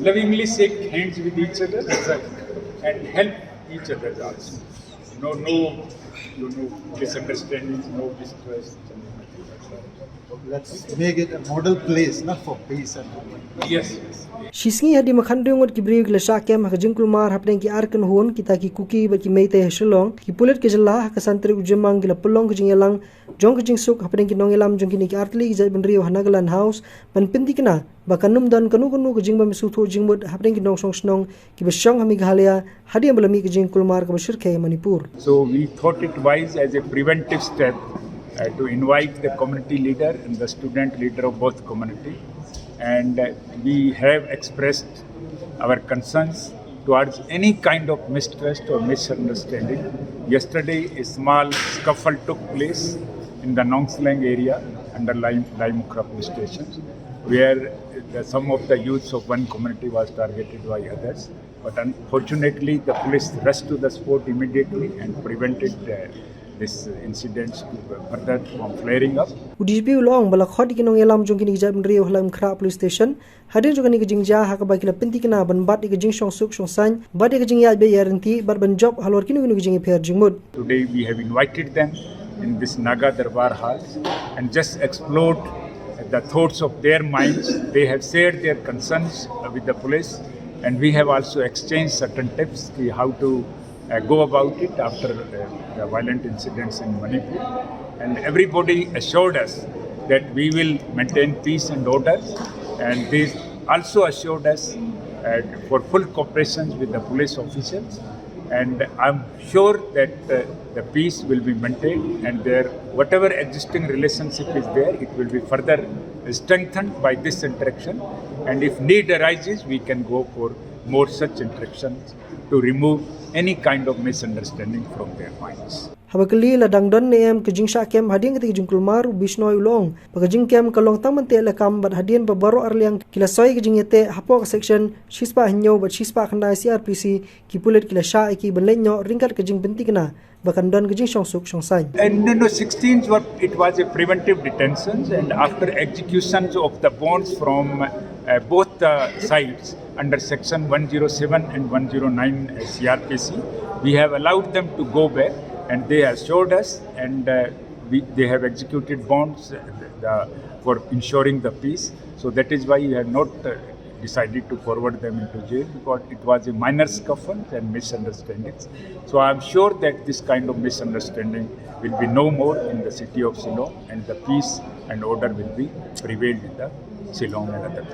lovingly shake hands with each other and help each other also. No misunderstandings, no distrust. Let's make it a model place, not for peace and Yes. Shngaiñ hadi makhandung wat ki briu ki lasha kem ha jing kulmar hapdeng ki arkan hon kita ki Kuki ba ki Meitei Shong ki Pulit ki jalla ka santri ujemang ki lapulong ki jingelang jong ki jingsuk hapdeng ki nongelam jong ki ni ki artli ki jai benrio hanagalan house ban pinti kina ba kanum dan kanu ki jingba misutho jingmut hapdeng ki nong Shong ki ba Shong hami ghalia hadi ambalami ki jing kulmar ka bashir ke Manipur. So we thought it wise as a preventive step to invite the community leader and the student leader of both community, and we have expressed our concerns towards any kind of mistrust or misunderstanding. Yesterday, a small scuffle took place in the Shngaiñ area under Limukra police station, where some of the youths of one community was targeted by others. But unfortunately, the police rushed to the spot immediately and prevented this incidents to further from flaring up. UDP ulong bala khodi ki nongelam jong ki ni jai benrio Limukra police station hadin jong ki jingja ha ka ba ki la pinti kina ban bat ki Jingshong suk Shngaiñ bat ki jingya be yaranti bat ban job halor ki ni jing pher jingmud. Today we have invited them in this Naga Darbar halls and just explored the thoughts of their minds. They have shared their concerns with the police, and we have also exchanged certain tips how to go about it after the violent incidents in Manipur. And everybody assured us that we will maintain peace and order, and they also assured us for full cooperation with the police officials. And I'm sure that the peace will be maintained, and whatever existing relationship is there, it will be further strengthened by this interaction. And if need arises, we can go for more such interactions to remove any kind of misunderstanding from their minds. Habakali la dangdon nem ke jingsha kem hading ke jing kulmar bisnoi ulong ba jing kem kalong tamante la kam bat hadien ba baro arliang kila soi ke jingete hapok section shispa hinyo ba shispa khandai CRPC ki Pulit kila sha ki benlenyo ringkat ke jing bentikna ba kandon ke jing Shong suk Shngaiñ. And 16 it was a preventive detention, and after executions of the bonds from both sides under section 107 and 109 CRPC, we have allowed them to go back, and they assured us, and they have executed bonds for ensuring the peace. So that is why we have not decided to forward them into jail, because it was a minor scuffle and misunderstandings. So I am sure that this kind of misunderstanding will be no more in the city of Shillong, and the peace and order will be prevailed in the Shillong and other parts.